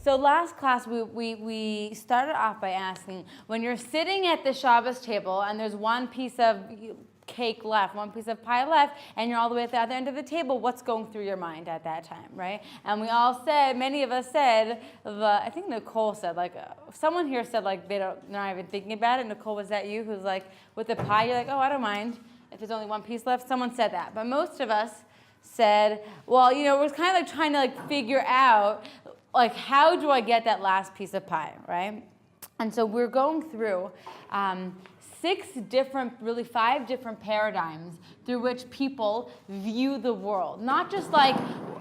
So last class we started off by asking, when you're sitting at the Shabbos table and there's one piece of cake left, one piece of pie left, and you're all the way at the other end of the table, what's going through your mind at that time, right? And we all said, many of us said, I think Nicole said, like, someone here said, like, they're not even thinking about it. Nicole, was that you? Who's like, with the pie, you're like, oh, I don't mind if there's only one piece left. Someone said that. But most of us said, well, we're kind of like trying to like figure out, like, how do I get that last piece of pie, right? And so we're going through 5 different paradigms through which people view the world. Not just like,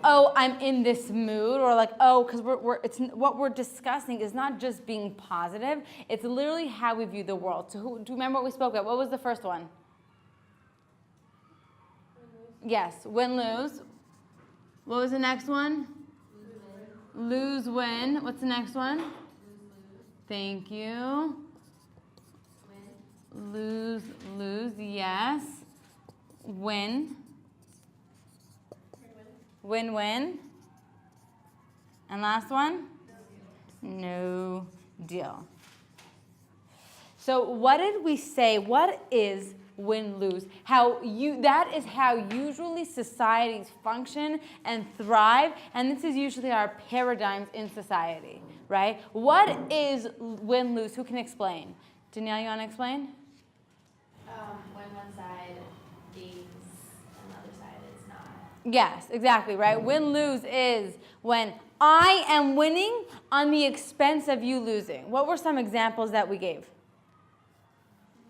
oh, I'm in this mood, or like, oh, because it's what we're discussing is not just being positive. It's literally how we view the world. So do you remember what we spoke about? What was the first one? Yes, win, lose. What was the next one? Lose, win. What's the next one? Thank you. Lose, yes. Win. Win. And last one? No deal. So what did we say? What is win-lose? That is how usually societies function and thrive, and this is usually our paradigms in society, right? What is win-lose? Who can explain? Danielle, you want to explain? When one side gains and the other side is not. Yes, exactly, right? Win-lose is when I am winning on the expense of you losing. What were some examples that we gave?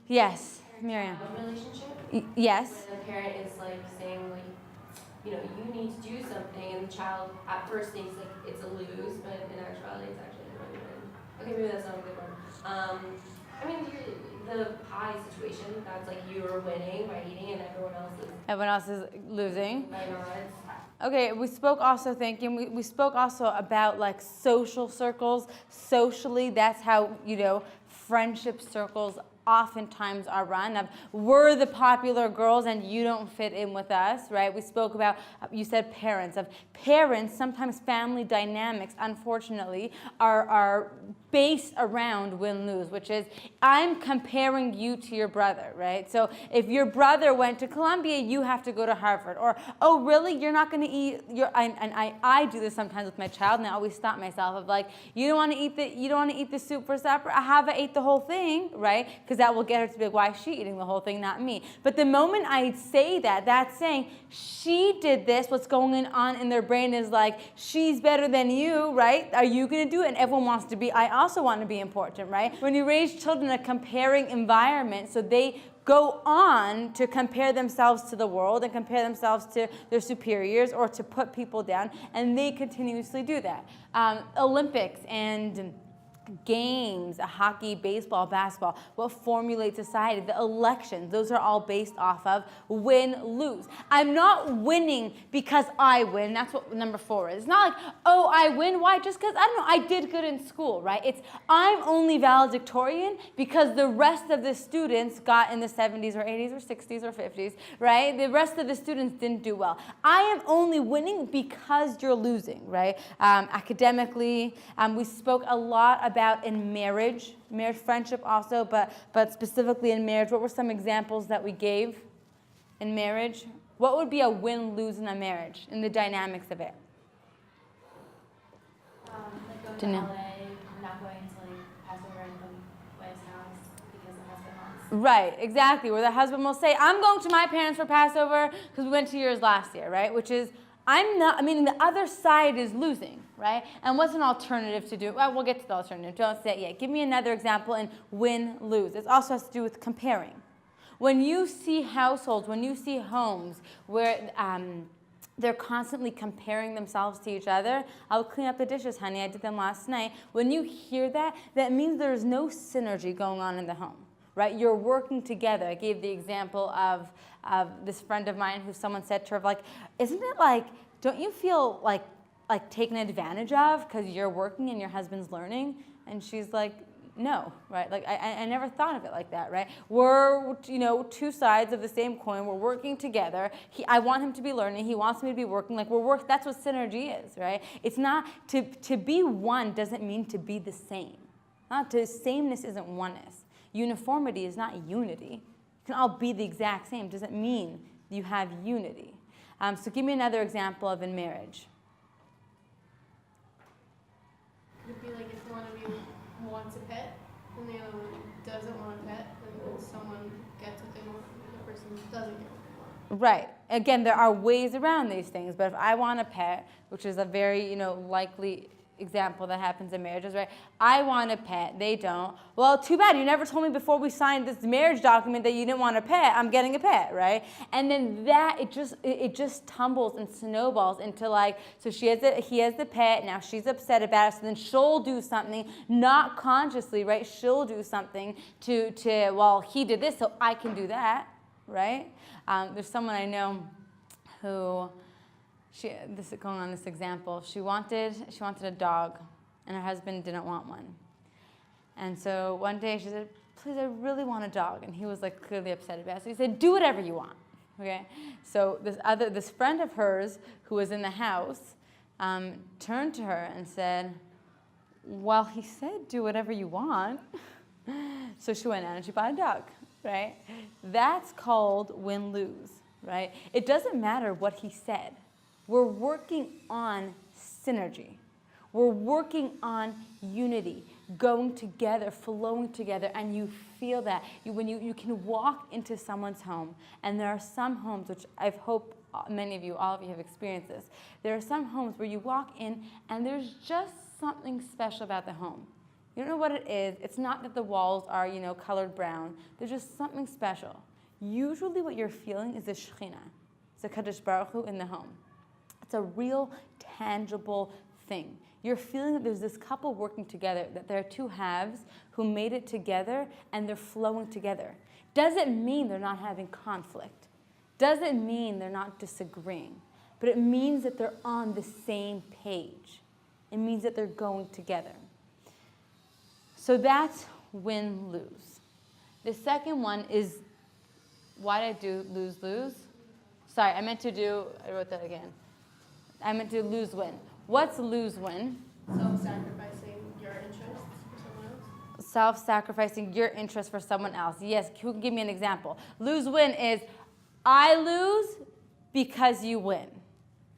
Yes, Miriam. Relationship? Yes. When a parent is like saying like, you need to do something, and the child at first thinks like it's a lose, but in actuality it's actually a win-win. Okay, maybe that's not a good one. The pie situation, that's like you're winning by eating and everyone else is losing. by not. Okay, we spoke also, we spoke also about like social circles. Socially, that's how, friendship circles oftentimes are run of, we're the popular girls and you don't fit in with us, right? We spoke about, you said parents, sometimes family dynamics, unfortunately, are based around win-lose, which is, I'm comparing you to your brother, right? So if your brother went to Columbia, you have to go to Harvard. Or, oh, really? You're not going to eat I do this sometimes with my child, and I always stop myself of like, you don't want to eat the soup for supper? I ate the whole thing, right? Because that will get her to be like, why is she eating the whole thing, not me? But the moment I say that, that's saying, she did this, what's going on in their brain is like, she's better than you, right? Are you going to do it? And everyone wants to be, I also want to be important, right? When you raise children in a comparing environment, so they go on to compare themselves to the world and compare themselves to their superiors or to put people down, and they continuously do that. Olympics and games, hockey, baseball, basketball, what formulates society, the elections, those are all based off of win-lose. I'm not winning because I win. That's what number 4 is. It's not like, oh, I win. Why? Just because, I did good in school, right? It's, I'm only valedictorian because the rest of the students got in the 70s or 80s or 60s or 50s, right? The rest of the students didn't do well. I am only winning because you're losing, right? Academically, we spoke a lot about in marriage, friendship also, but specifically in marriage. What were some examples that we gave in marriage? What would be a win-lose in a marriage, in the dynamics of it? Like going to LA, not going to like Passover in the wife's house because the husband wants. Right, exactly, where the husband will say, I'm going to my parents for Passover because we went to yours last year, right? Which is, the other side is losing, right? And what's an alternative to do? Well, we'll get to the alternative. Don't say it yet. Give me another example in win-lose. It also has to do with comparing. When you see households, when you see homes where they're constantly comparing themselves to each other, I'll clean up the dishes, honey. I did them last night. When you hear that, that means there's no synergy going on in the home, right? You're working together. I gave the example of this friend of mine who someone said to her, like, isn't it like, don't you feel like taken advantage of because you're working and your husband's learning? And she's like, No, right? Like I never thought of it like that, right? We're, two sides of the same coin. We're working together. I want him to be learning. He wants me to be working. Like that's what synergy is, right? It's not, to be one doesn't mean to be the same. Sameness isn't oneness. Uniformity is not unity. You can all be the exact same. Doesn't mean you have unity. So give me another example of in marriage. Could it be like if one of you wants a pet and the other one doesn't want a pet, and when someone gets what they want and the person doesn't get what they want? Right. Again, there are ways around these things, but if I want a pet, which is a very, likely example that happens in marriages, right? I want a pet, they don't. Well, too bad, you never told me before we signed this marriage document that you didn't want a pet. I'm getting a pet, right? And then it just tumbles and snowballs into so he has the pet, now she's upset about it, so then she'll do something, not consciously, right? She'll do something well, he did this, so I can do that, right? There's someone I know who, going on this example, she wanted a dog, and her husband didn't want one. And so one day she said, please, I really want a dog. And he was clearly upset about it. So he said, do whatever you want. Okay? So this friend of hers who was in the house turned to her and said, well, he said do whatever you want. So she went out and she bought a dog, right? That's called win-lose, right? It doesn't matter what he said. We're working on synergy. We're working on unity, going together, flowing together, and you feel that. When you can walk into someone's home, and there are some homes, which I hope many of you, all of you have experienced this. There are some homes where you walk in, and there's just something special about the home. You don't know what it is. It's not that the walls are, colored brown. There's just something special. Usually what you're feeling is the Shekhinah. It's a Kadosh Baruch Hu in the home. It's a real, tangible thing. You're feeling that there's this couple working together, that there are two halves who made it together and they're flowing together. Doesn't mean they're not having conflict. Doesn't mean they're not disagreeing. But it means that they're on the same page. It means that they're going together. So that's win-lose. The second one is, why did I do lose-lose? Sorry, I wrote that again. I meant to lose-win. What's lose-win? Self-sacrificing your interests for someone else. Self-sacrificing your interest for someone else. Yes, who can give me an example? Lose-win is, I lose because you win.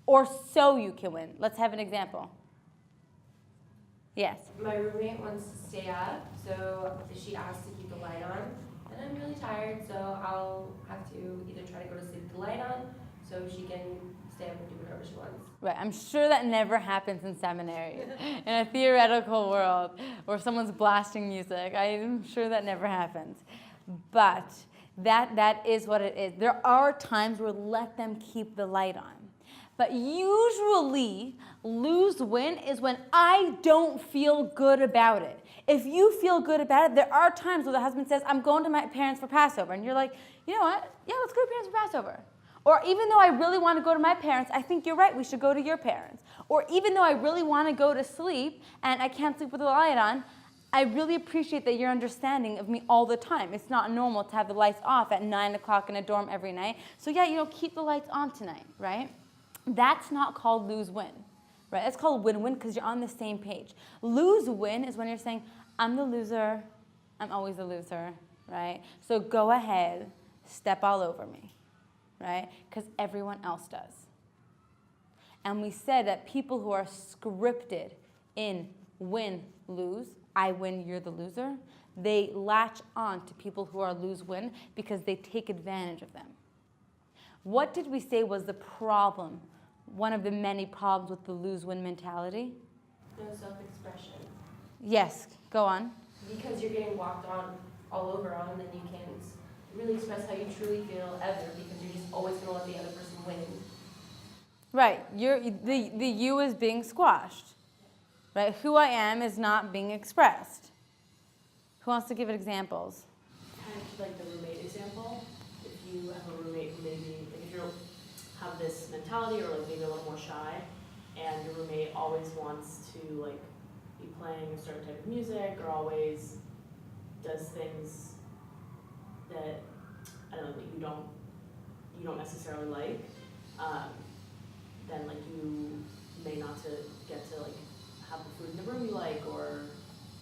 Or so you can win. Let's have an example. Yes. My roommate wants to stay up, so she asked to keep the light on. And I'm really tired, so I'll have to either try to go to sleep with the light on so she can stay up and do whatever she wants. Right, I'm sure that never happens in seminary. In a theoretical world where someone's blasting music, I'm sure that never happens. But that is what it is. There are times where let them keep the light on. But usually, lose-win is when I don't feel good about it. If you feel good about it, there are times where the husband says, I'm going to my parents for Passover. And you're like, you know what? Yeah, let's go to parents for Passover. Or even though I really want to go to my parents, I think you're right, we should go to your parents. Or even though I really want to go to sleep and I can't sleep with the light on, I really appreciate that you're understanding of me all the time. It's not normal to have the lights off at 9 o'clock in a dorm every night. So yeah, keep the lights on tonight, right? That's not called lose-win, right? That's called win-win because you're on the same page. Lose-win is when you're saying, I'm the loser, I'm always the loser, right? So go ahead, step all over me. Right? Because everyone else does. And we said that people who are scripted in win, lose, I win, you're the loser, they latch on to people who are lose-win because they take advantage of them. What did we say was the problem, one of the many problems with the lose-win mentality? No self-expression. Yes, go on. Because you're getting walked on all over on, and then you can't really express how you truly feel ever because you're just always going to let the other person win. Right. The you is being squashed. Right? Who I am is not being expressed. Who wants to give it examples? Kind of like the roommate example. If you have a roommate who maybe, if you have this mentality or maybe a little more shy, and your roommate always wants to be playing a certain type of music or always does things that, I don't know, that you don't necessarily like, then like you may not to get to like have the food in the room you like or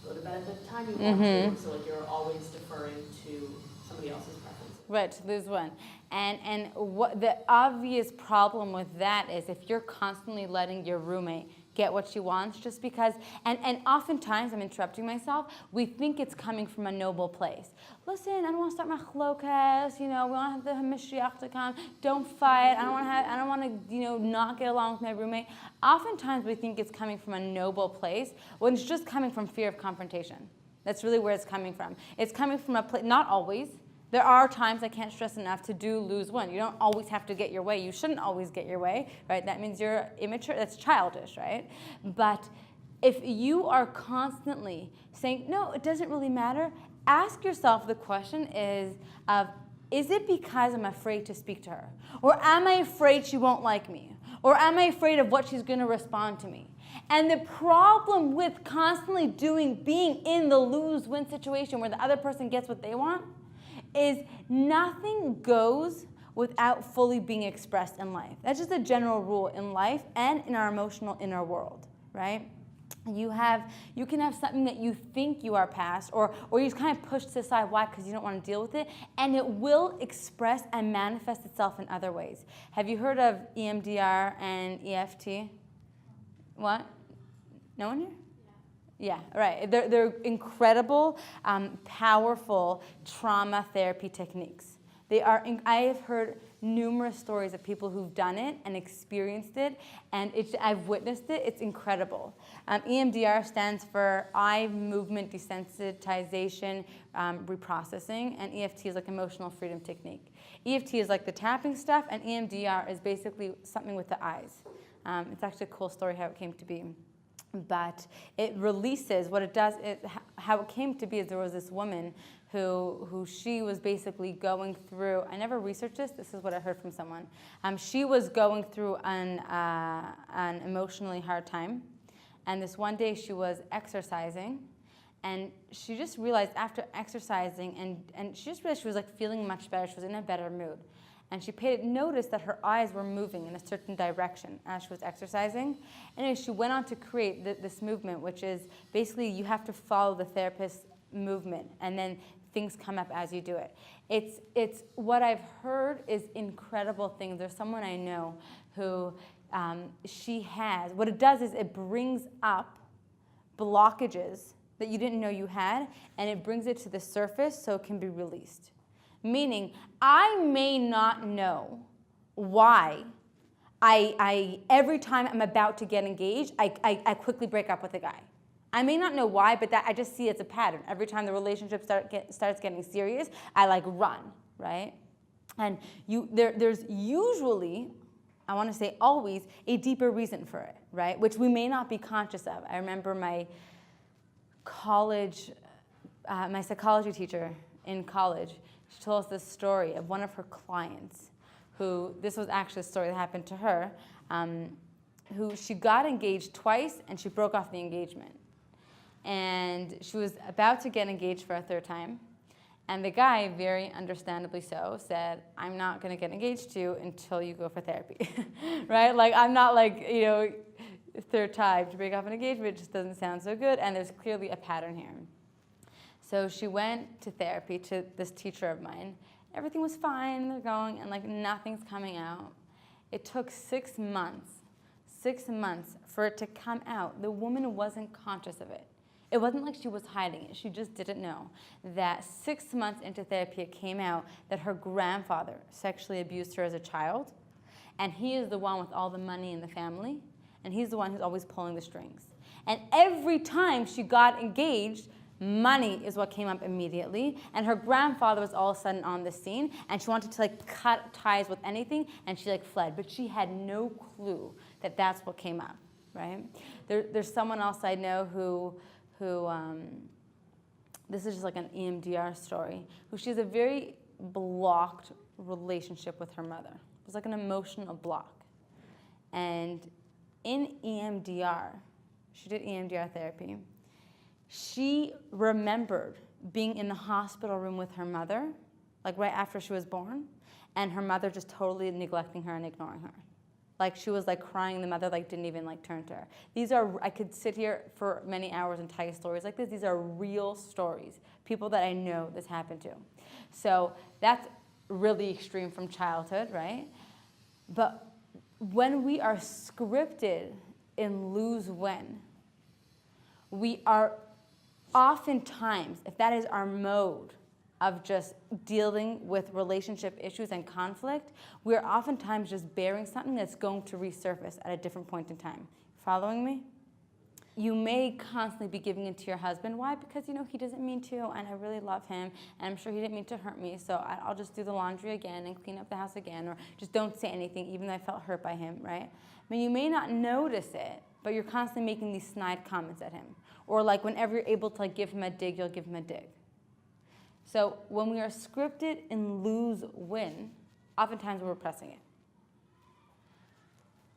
go to bed at the time you want to. So like you're always deferring to somebody else's preferences. Right, there's one. And what the obvious problem with that is if you're constantly letting your roommate get what she wants just because, and oftentimes, I'm interrupting myself, we think it's coming from a noble place. Listen, I don't want to start machlokas, we want to have the Mashiach to come, don't fight, I don't want to, not get along with my roommate. Oftentimes we think it's coming from a noble place when it's just coming from fear of confrontation. That's really where it's coming from. It's coming from a place, not always. There are times, I can't stress enough, to lose one. You don't always have to get your way. You shouldn't always get your way, right? That means you're immature. That's childish, right? But if you are constantly saying, no, it doesn't really matter, ask yourself the question is it because I'm afraid to speak to her? Or am I afraid she won't like me? Or am I afraid of what she's going to respond to me? And the problem with constantly being in the lose-win situation where the other person gets what they want is nothing goes without fully being expressed in life. That's just a general rule in life and in our emotional inner world, right? You can have something that you think you are past or you just kind of push to the side. Why? Because you don't want to deal with it. And it will express and manifest itself in other ways. Have you heard of EMDR and EFT? What? No one here? Yeah, right. They're incredible, powerful trauma therapy techniques. I have heard numerous stories of people who've done it and experienced it, and I've witnessed it. It's incredible. EMDR stands for eye movement desensitization reprocessing, and EFT is like emotional freedom technique. EFT is like the tapping stuff, and EMDR is basically something with the eyes. It's actually a cool story how it came to be. But it releases, what it does, how it came to be is there was this woman who she was basically going through, I never researched this is what I heard from someone. She was going through an emotionally hard time. And this one day she was exercising, and she just realized after exercising, and she just realized she was like feeling much better, she was in a better mood. And she noticed that her eyes were moving in a certain direction as she was exercising. Anyway, she went on to create this movement, which is basically you have to follow the therapist's movement, and then things come up as you do it. It's what I've heard is incredible things. There's someone I know who what it does is it brings up blockages that you didn't know you had, and it brings it to the surface so it can be released. Meaning, I may not know why I every time I'm about to get engaged, I quickly break up with a guy. I may not know why, but I just see it's a pattern. Every time the relationship starts getting serious, I like run, right? And there's usually, I want to say always, a deeper reason for it, right? Which we may not be conscious of. I remember my psychology teacher in college. She told us this story of one of her clients this was actually a story that happened to her, who she got engaged twice and she broke off the engagement. And she was about to get engaged for a third time. And the guy, very understandably so, said, I'm not going to get engaged to you until you go for therapy, right? Like, I'm not like, third time to break off an engagement, it just doesn't sound so good. And there's clearly a pattern here. So she went to therapy to this teacher of mine. Everything was fine, they're going, and like nothing's coming out. It took 6 months for it to come out. The woman wasn't conscious of it. It wasn't like she was hiding it. She just didn't know that 6 months into therapy, it came out that her grandfather sexually abused her as a child, and he is the one with all the money in the family, and he's the one who's always pulling the strings. And every time she got engaged, money is what came up immediately, and her grandfather was all of a sudden on the scene, and she wanted to like cut ties with anything, and she like fled, but she had no clue that that's what came up, right? There's someone else I know who this is just like an EMDR story, who she has a very blocked relationship with her mother. It was like an emotional block. And in EMDR, she did EMDR therapy, she remembered being in the hospital room with her mother, like right after she was born, and her mother just totally neglecting her and ignoring her. Like she was like crying, the mother like didn't even like turn to her. These are, I could sit here for many hours and tell you stories like this. These are real stories, people that I know this happened to. So that's really extreme from childhood, right? But when we are scripted in lose-win, we are oftentimes, if that is our mode of just dealing with relationship issues and conflict, we're oftentimes just bearing something that's going to resurface at a different point in time. Following me? You may constantly be giving it to your husband. Why? Because he doesn't mean to, and I really love him, and I'm sure he didn't mean to hurt me, so I'll just do the laundry again and clean up the house again, or just don't say anything, even though I felt hurt by him, right? I mean, you may not notice it, but you're constantly making these snide comments at him. Or like whenever you're able to like give him a dig, you'll give him a dig. So when we are scripted in lose-win, oftentimes we're repressing it.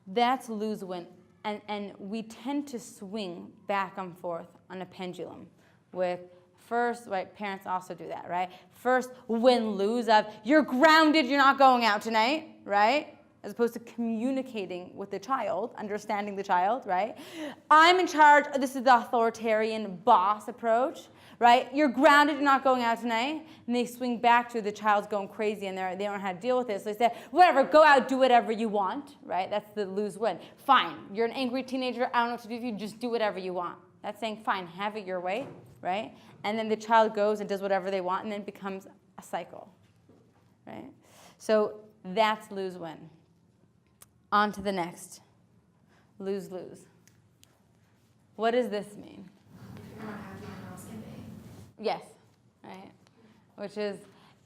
That's lose-win. And we tend to swing back and forth on a pendulum with first, right, parents also do that, right? First win-lose of, you're grounded, you're not going out tonight, right? As opposed to communicating with the child, understanding the child, right? I'm in charge, this is the authoritarian boss approach, right? You're grounded, you're not going out tonight. And they swing back to the child's going crazy and they don't know how to deal with it. So they say, whatever, go out, do whatever you want, right? That's the lose-win. Fine, you're an angry teenager, I don't know what to do with you, just do whatever you want. That's saying, fine, have it your way, right? And then the child goes and does whatever they want and then it becomes a cycle, right? So that's lose-win. On to the next. Lose-lose. What does this mean? If you're not happy, your house can be. Yes, right? Which is,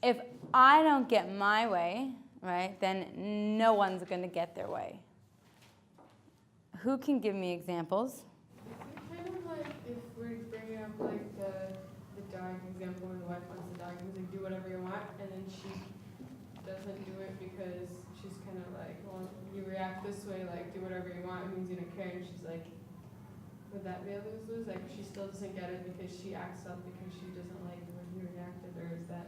if I don't get my way, right, then no one's going to get their way. Who can give me examples? Kind of like if we're bringing up like the dog example where the wife wants the dog and he's like, do whatever you want, and then she doesn't do it because she's kind of like, well, you react this way, like do whatever you want, it means you don't care, and she's like, would that be a lose-lose? Like she still doesn't get it because she acts up because she doesn't like the way he reacted, or is that?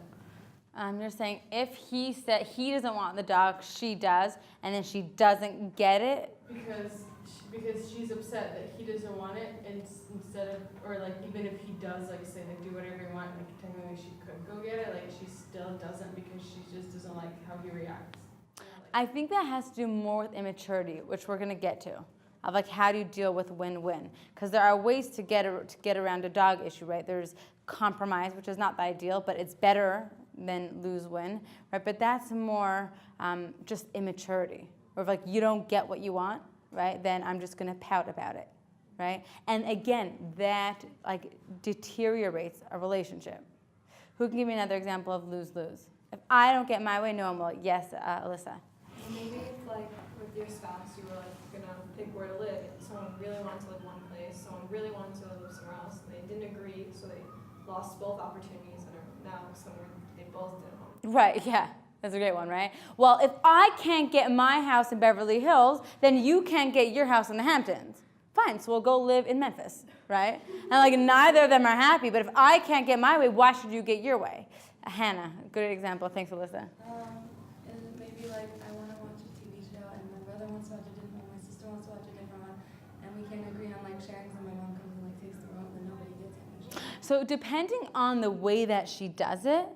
You're saying if he said he doesn't want the dog, she does, and then she doesn't get it? Because she's upset that he doesn't want it, and instead of, or like even if he does like say like do whatever you want, like technically she could go get it, like she still doesn't because she just doesn't like how he reacts. I think that has to do more with immaturity, which we're going to get to, of like how do you deal with win-win? Because there are ways to get around a dog issue, right? There's compromise, which is not the ideal, but it's better than lose-win, right? But that's more just immaturity, or if like you don't get what you want, right? Then I'm just going to pout about it, right? And again, that like deteriorates a relationship. Who can give me another example of lose-lose? If I don't get my way, no one will. Yes, Alyssa. Maybe if, like, with your spouse, you were, like, gonna pick where to live. Someone really wanted to live one place, someone really wanted to live somewhere else. They didn't agree, so they lost both opportunities and are now somewhere they both didn't want. Right, yeah. That's a great one, right? Well, if I can't get my house in Beverly Hills, then you can't get your house in the Hamptons. Fine, so we'll go live in Memphis, right? And like neither of them are happy, but if I can't get my way, why should you get your way? Hannah, good example. Thanks, Alyssa. And maybe like I want to watch a TV show and my brother wants to watch a different one, my sister wants to watch a different one, and we can't agree on like sharing, so my mom comes and like takes the remote and nobody gets it. So depending on the way that she does it,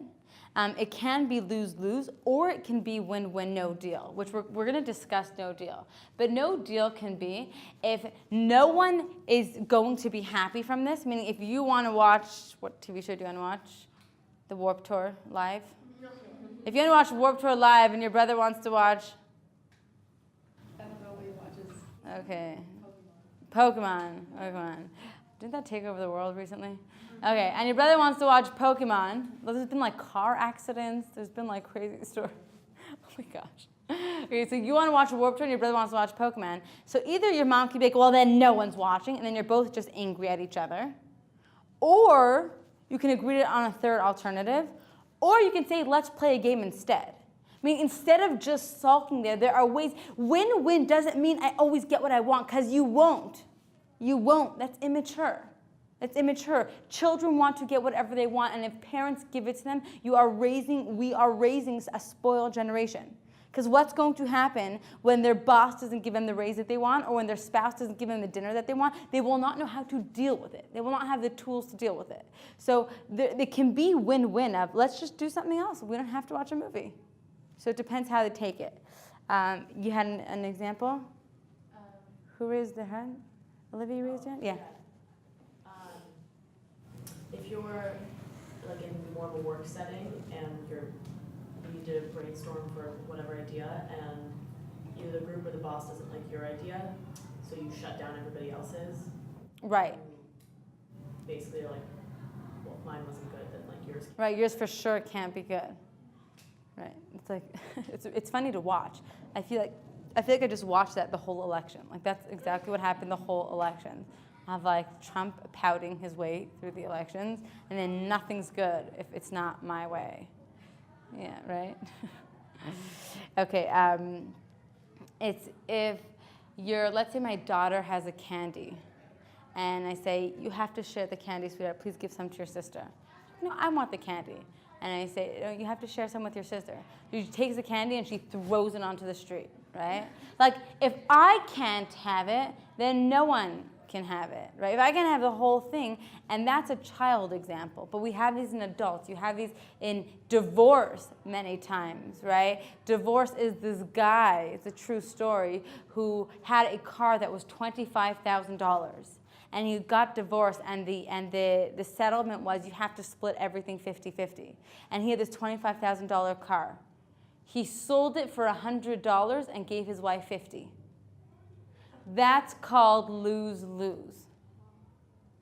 it can be lose-lose, or it can be win-win, no deal, which we're going to discuss no deal. But no deal can be if no one is going to be happy from this, meaning if you want to watch, what TV show do you want to watch? The Warped Tour live? If you want to watch Warped Tour live and your brother wants to watch? I don't know what he watches. Okay. Pokemon. Didn't that take over the world recently? Okay, and your brother wants to watch Pokemon. There's been like car accidents. There's been like crazy stories. Oh my gosh. Okay, so you want to watch Warped Tour and your brother wants to watch Pokemon. So either your mom can be like, well, then no one's watching, and then you're both just angry at each other. Or you can agree on a third alternative. Or you can say, let's play a game instead. I mean, instead of just sulking there are ways. Win-win doesn't mean I always get what I want, because you won't. You won't. That's immature. It's immature. Children want to get whatever they want, and if parents give it to them, we are raising a spoiled generation. Because what's going to happen when their boss doesn't give them the raise that they want, or when their spouse doesn't give them the dinner that they want? They will not know how to deal with it. They will not have the tools to deal with it. So it can be win-win of, let's just do something else. We don't have to watch a movie. So it depends how they take it. You had an example? Who raised their hand? Olivia raised her hand? Yeah. If you're like in more of a work setting and you need to brainstorm for whatever idea, and either the group or the boss doesn't like your idea, so you shut down everybody else's. Right. Basically, you're like, well, if mine wasn't good, then like yours. Right, yours for sure can't be good. Right. It's like it's funny to watch. I feel like I just watched that the whole election. Like that's exactly what happened the whole election. Of like Trump pouting his way through the elections, and then nothing's good if it's not my way. Yeah, right? Okay, it's if let's say my daughter has a candy, and I say, you have to share the candy, sweetheart, please give some to your sister. No, I want the candy. And I say, oh, you have to share some with your sister. She takes the candy and she throws it onto the street, right? Like, if I can't have it, then no one can have it, right? If I can have the whole thing, and that's a child example, but we have these in adults. You have these in divorce many times, right? Divorce is this guy, it's a true story, who had a car that was $25,000, and he got divorced, and the settlement was you have to split everything 50-50. And he had this $25,000 car. He sold it for $100 and gave his wife $50. That's called lose-lose.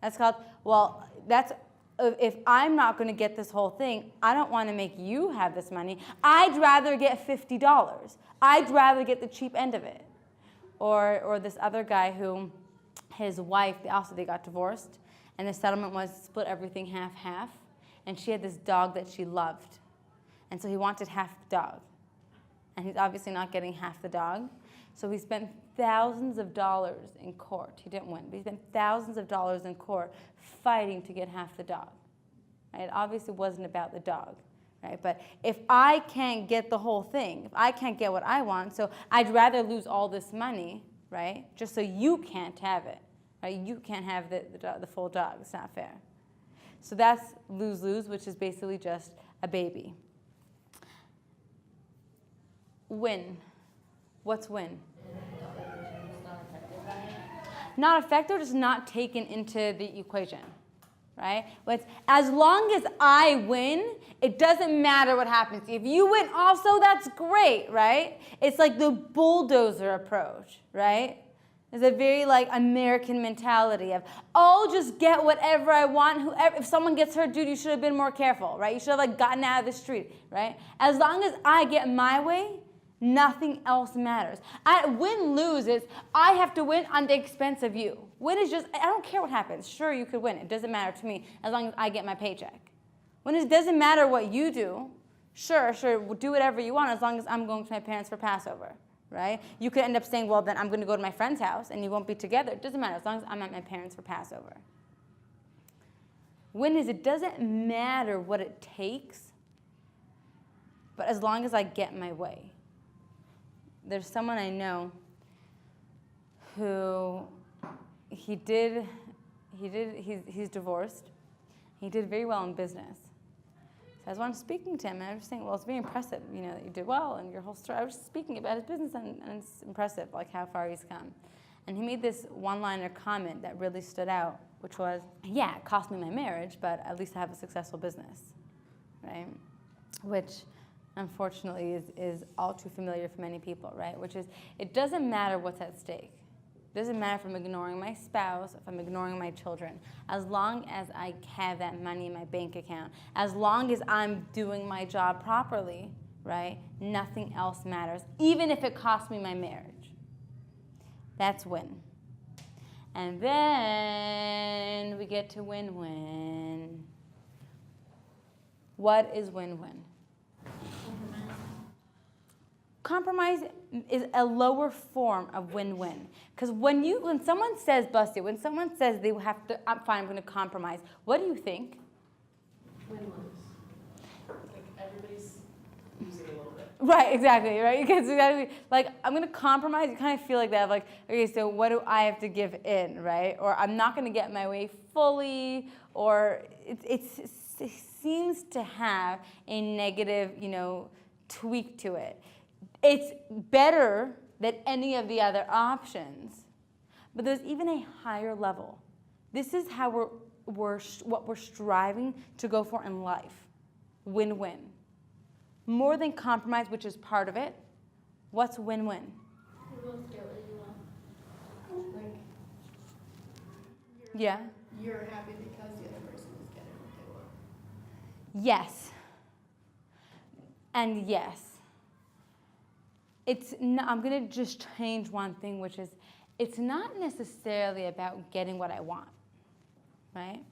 That's called, well, if I'm not going to get this whole thing, I don't want to make you have this money. I'd rather get $50. I'd rather get the cheap end of it. Or this other guy who, his wife, they got divorced, and the settlement was split everything half-half, and she had this dog that she loved. And so he wanted half the dog. And he's obviously not getting half the dog. So he spent thousands of dollars in court. He didn't win, but he spent thousands of dollars in court fighting to get half the dog. Right? It obviously wasn't about the dog. Right? But if I can't get the whole thing, if I can't get what I want, so I'd rather lose all this money, right? Just so you can't have it. Right? You can't have the full dog. It's not fair. So that's lose-lose, which is basically just a baby. Win. What's win? Not affected, or just not taken into the equation, right? As long as I win, it doesn't matter what happens. If you win also, that's great, right? It's like the bulldozer approach, right? It's a very like American mentality of, I'll just get whatever I want. If someone gets hurt, dude, you should have been more careful, right? You should have like gotten out of the street, right? As long as I get my way, nothing else matters. Win-lose is I have to win on the expense of you. Win is just, I don't care what happens. Sure, you could win. It doesn't matter to me as long as I get my paycheck. When it doesn't matter what you do, sure, do whatever you want as long as I'm going to my parents for Passover, right? You could end up saying, well, then I'm going to go to my friend's house and you won't be together. It doesn't matter as long as I'm at my parents for Passover. Win is it doesn't matter what it takes, but as long as I get my way. There's someone I know who he's divorced. He did very well in business. So I was once speaking to him, and I was saying, well, it's very impressive, that you did well and your whole story. I was speaking about his business, and it's impressive, like how far he's come. And he made this one-liner comment that really stood out, which was, yeah, it cost me my marriage, but at least I have a successful business, right? Which, unfortunately, is all too familiar for many people, right? Which is, it doesn't matter what's at stake. It doesn't matter if I'm ignoring my spouse, if I'm ignoring my children. As long as I have that money in my bank account, as long as I'm doing my job properly, right? Nothing else matters, even if it costs me my marriage. That's win. And then we get to win-win. What is win-win? compromise is a lower form of win-win. Because when someone says, bless you, when someone says they have to, I'm fine, I'm going to compromise, what do you think? Win-lose. Like everybody's losing a little bit. Right, exactly, right? Because exactly, like, I'm going to compromise, you kind of feel like that, like, okay, so what do I have to give in, right? Or I'm not going to get my way fully, or it seems to have a negative, tweak to it. It's better than any of the other options, but there's even a higher level. This is how what we're striving to go for in life. Win-win. More than compromise, which is part of it. What's win-win? You both get what you want. Like, Yeah. you're happy because the other person is getting what they want. Yes. And yes. I'm going to just change one thing, which is it's not necessarily about getting what I want, right?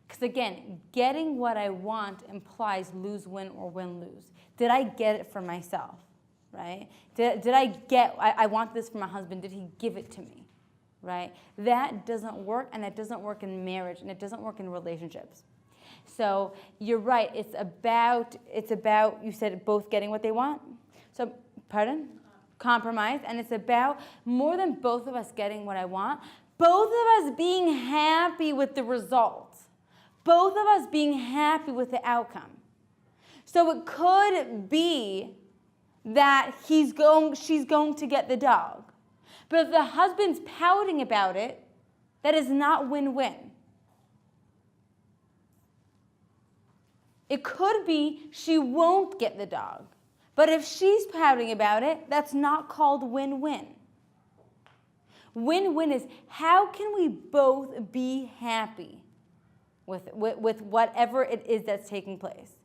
Because again, getting what I want implies lose-win or win-lose. Did I get it for myself, right? Did I want this for my husband, did he give it to me, right? That doesn't work, and that doesn't work in marriage, and it doesn't work in relationships. So you're right, it's about, you said both getting what they want? So, pardon? Compromise, and it's about more than both of us getting what I want, both of us being happy with the results. Both of us being happy with the outcome. So it could be that she's going to get the dog. But if the husband's pouting about it, that is not win-win. It could be she won't get the dog. But if she's pouting about it, that's not called win-win. Win-win is how can we both be happy with whatever it is that's taking place?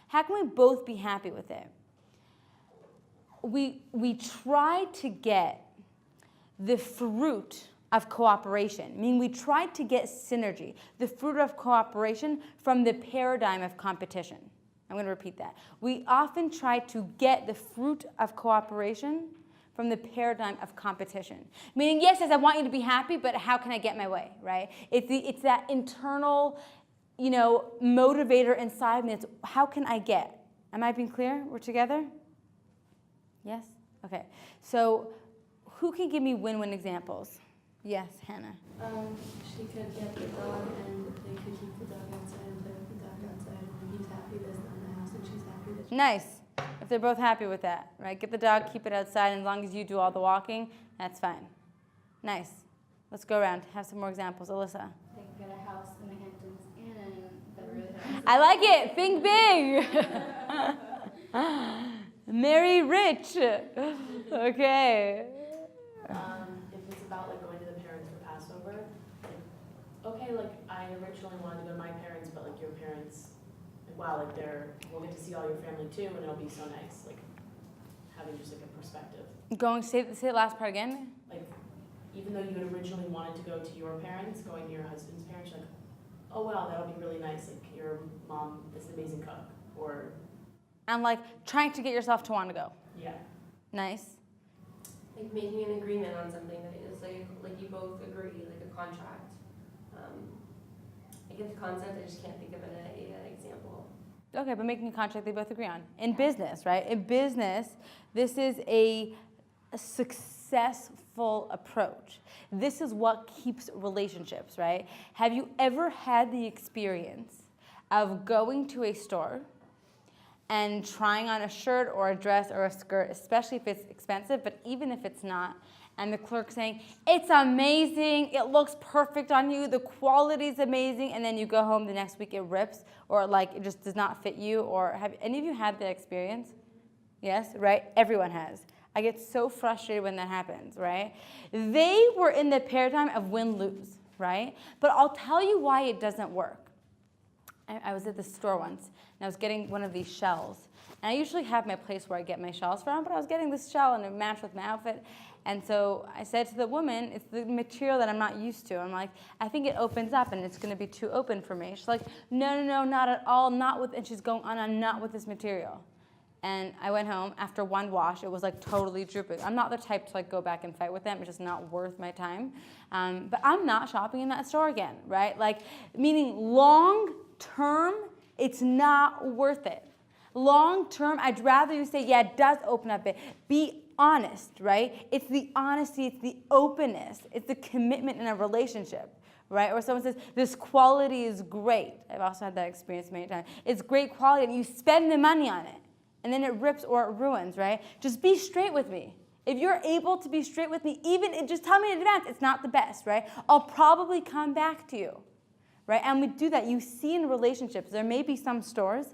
How can we both be happy with it? We try to get the fruit of cooperation. I mean, we try to get synergy, the fruit of cooperation from the paradigm of competition. I'm going to repeat that. We often try to get the fruit of cooperation from the paradigm of competition. Meaning, yes, I want you to be happy, but how can I get my way, right? It's that internal, motivator inside me. It's how can I get? Am I being clear? We're together? Yes? Okay. So who can give me win-win examples? Yes, Hannah. She could get the dog and they could keep the dog outside and play with the dog outside. When he's happy, there's none in the house, and she's happy that Nice. If they're both happy with that, right? Get the dog, keep it outside, and as long as you do all the walking, that's fine. Nice. Let's go around. Have some more examples. Alyssa. They can get a house in the Hamptons and Beverly Hills. I like it. Think big. Marry rich. Okay. If it's about like going to the parents for Passover, okay, like I originally wanted to go to my parents, but like your parents, like wow, like we'll get to see all your family too, and it'll be so nice, like having just like a perspective. Say the last part again. Like even though you had originally wanted to go to your parents, going to your husband's parents, you're like, oh wow, that'll be really nice. Like your mom is an amazing cook, or. And like trying to get yourself to want to go. Yeah. Nice. Like making an agreement on something that is like you both agree, like a contract. I get the concept, I just can't think of an example. Okay, but making a contract they both agree on. In business, right? In business, this is a successful approach. This is what keeps relationships, right? Have you ever had the experience of going to a store and trying on a shirt or a dress or a skirt, especially if it's expensive, but even if it's not, and the clerk saying, it's amazing, it looks perfect on you, the quality's amazing, and then you go home the next week it rips, or like it just does not fit you, or have any of you had that experience? Yes, right? Everyone has. I get so frustrated when that happens, right? They were in the paradigm of win-lose, right? But I'll tell you why it doesn't work. I was at the store once, and I was getting one of these shells. And I usually have my place where I get my shells from, but I was getting this shell, and it matched with my outfit. And so I said to the woman, it's the material that I'm not used to. I'm like, I think it opens up, and it's going to be too open for me. She's like, no, not at all, not with, and she's going on, not with this material. And I went home after one wash. It was like totally drooping. I'm not the type to like go back and fight with them. It's just not worth my time. But I'm not shopping in that store again, right? Like, meaning long term, it's not worth it. Long term, I'd rather you say, yeah, it does open up it. Be honest, right? It's the honesty, it's the openness, it's the commitment in a relationship, right? Or someone says, this quality is great. I've also had that experience many times. It's great quality, and you spend the money on it. And then it rips or it ruins, right? Just be straight with me. If you're able to be straight with me, just tell me in advance, it's not the best, right? I'll probably come back to you, right? And we do that. You see in relationships, there may be some stores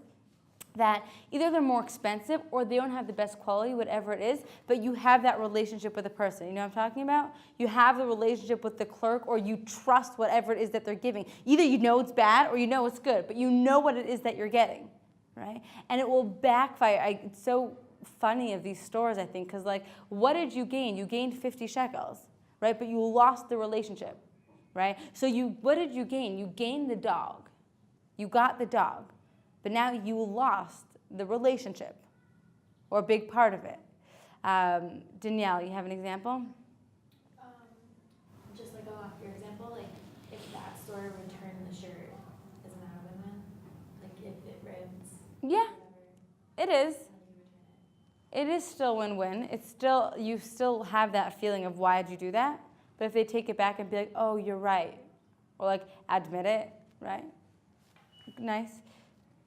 that either they're more expensive or they don't have the best quality, whatever it is, but you have that relationship with the person. You know what I'm talking about? You have the relationship with the clerk, or you trust whatever it is that they're giving. Either you know it's bad or you know it's good, but you know what it is that you're getting. Right? And it will backfire. It's so funny of these stores, I think, because like, what did you gain? You gained 50 shekels, right? But you lost the relationship, right? So what did you gain? You gained the dog. You got the dog. But now you lost the relationship, or a big part of it. Danielle, you have an example? Just like go off your example, like if that store returned the shirt, isn't that a win-win? Like if it rips. Yeah, Whatever. it is. It is still win-win. It's still, you still have that feeling of why did you do that? But if they take it back and be like, oh, you're right, or like admit it, right? Nice.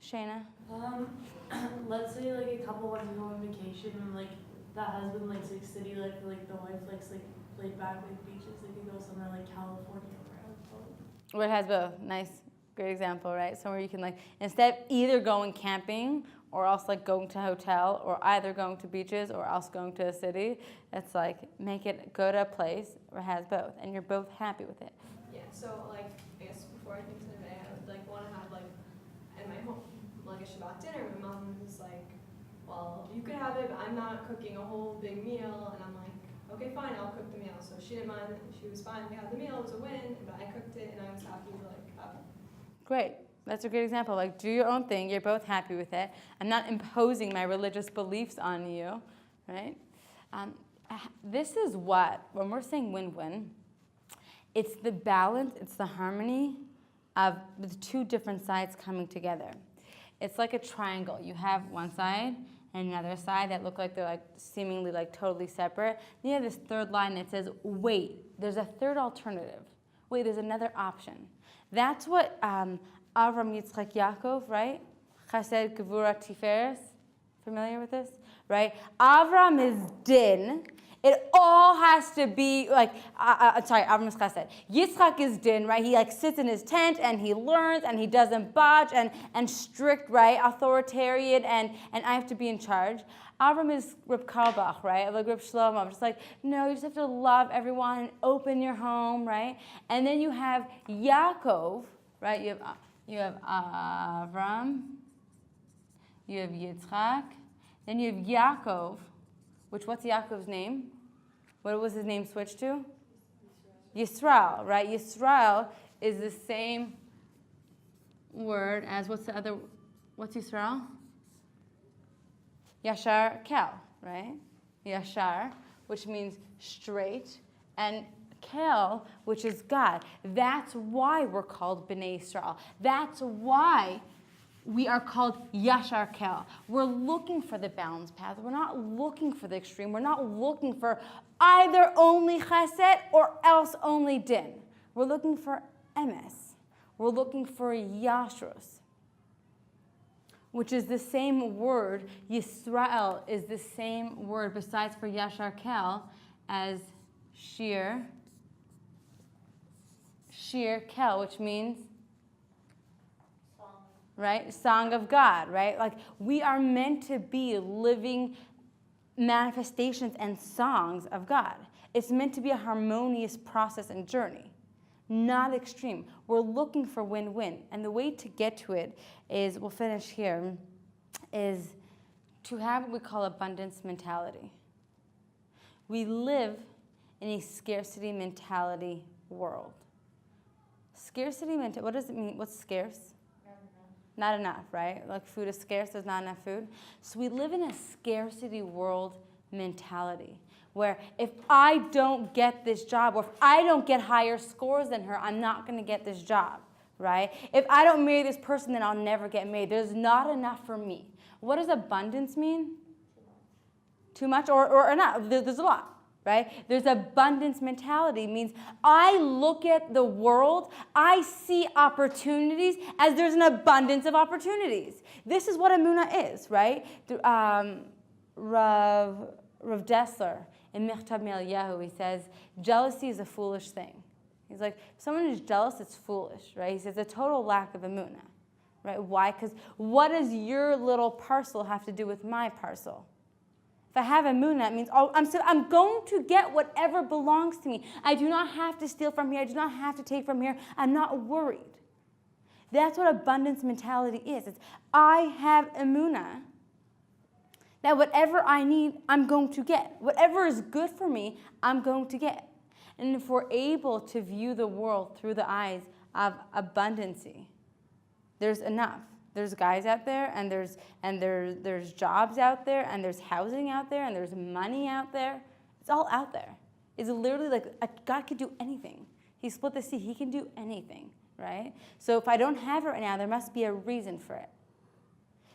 Shayna? Let's say like a couple wants to go on vacation and like the husband likes like city life, or like the wife likes like laid back like beaches. They could go somewhere like California Where it has both. Nice. Great example, right? Somewhere you can like, instead of either going camping or else like going to a hotel, or either going to beaches or else going to a city, it's like make it go to a place where it has both and you're both happy with it. Yeah, so like, I guess before I came to the day, I would like want to have like, in my home, like a Shabbat dinner. My mom was like, well, you could have it, but I'm not cooking a whole big meal. And I'm like, okay, fine, I'll cook the meal. So she didn't mind, she was fine, we had the meal, it was a win, but I cooked it and I was happy to like have it. Great. That's a great example. Like, do your own thing. You're both happy with it. I'm not imposing my religious beliefs on you, right? This is what, when we're saying win-win, it's the balance, it's the harmony of the two different sides coming together. It's like a triangle. You have one side and another side that look like they're like seemingly like totally separate. Then you have this third line that says, wait, there's a third alternative. Wait, there's another option. That's what Avram, Yitzchak, Yaakov, right? Chesed, Gevura, Tiferes. Familiar with this? Right? Avram is din. It all has to be like, Avram is chesed. Yitzchak is din, right? He like sits in his tent and he learns and he doesn't budge and strict, right? Authoritarian and I have to be in charge. Avram is Reb Karlbach, right? Like Reb Shlomo. I'm just like, no, you just have to love everyone and open your home, right? And then you have Yaakov, right? You have Avram. You have Yitzchak. Then you have Yaakov, what's Yaakov's name? What was his name switched to? Yisrael, right? Yisrael is the same word as, what's Yisrael? Yashar Kel, right? Yashar, which means straight, and Kel, which is God. That's why we're called Bnei Yisrael. That's why we are called Yashar Kel. We're looking for the balanced path. We're not looking for the extreme. We're not looking for either only chesed or else only din. We're looking for emes. We're looking for yashrus, which is the same word. Yisrael is the same word, besides for Yashar Kel, as Shir Kel, which means, right? Song of God, right? Like, we are meant to be living manifestations and songs of God. It's meant to be a harmonious process and journey, not extreme. We're looking for win-win. And the way to get to it is, we'll finish here, is to have what we call abundance mentality. We live in a scarcity mentality world. Scarcity mentality, what does it mean? What's scarce? not enough, right? Like food is scarce, there's not enough food. So we live in a scarcity world mentality where if I don't get this job or if I don't get higher scores than her, I'm not going to get this job, right? If I don't marry this person, then I'll never get married. There's not enough for me. What does abundance mean? Too much or enough? There's a lot. Right? There's abundance mentality. Means I look at the world, I see opportunities as there's an abundance of opportunities. This is what Emunah is, right? Rav Dessler in Michtav Me'Eliyahu, he says, jealousy is a foolish thing. He's like, if someone is jealous, it's foolish, right? He says, a total lack of Emunah, right? Why? Because what does your little parcel have to do with my parcel? If I have Emunah, it means I'm going to get whatever belongs to me. I do not have to steal from here. I do not have to take from here. I'm not worried. That's what abundance mentality is. It's I have Emunah that whatever I need, I'm going to get. Whatever is good for me, I'm going to get. And if we're able to view the world through the eyes of abundancy, there's enough. There's guys out there, and there's jobs out there, and there's housing out there, and there's money out there. It's all out there. It's literally like God could do anything. He split the sea. He can do anything, right? So if I don't have it right now, there must be a reason for it.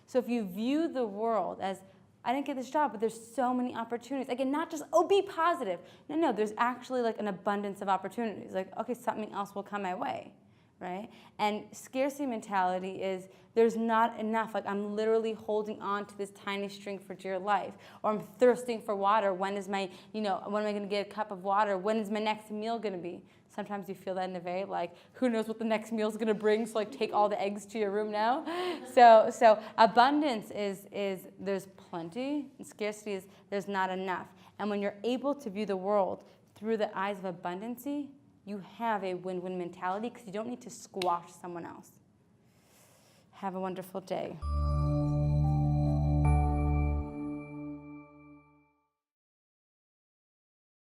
So if you view the world as, I didn't get this job, but there's so many opportunities. Again, not just, be positive. No, there's actually like an abundance of opportunities. Like, okay, something else will come my way, right? And scarcity mentality is, there's not enough. Like I'm literally holding on to this tiny string for dear life. Or I'm thirsting for water. When is my, when am I going to get a cup of water? When is my next meal going to be? Sometimes you feel that in the day, like who knows what the next meal is going to bring, so like take all the eggs to your room now. So abundance is there's plenty, and scarcity is there's not enough. And when you're able to view the world through the eyes of abundancy, you have a win-win mentality because you don't need to squash someone else. Have a wonderful day.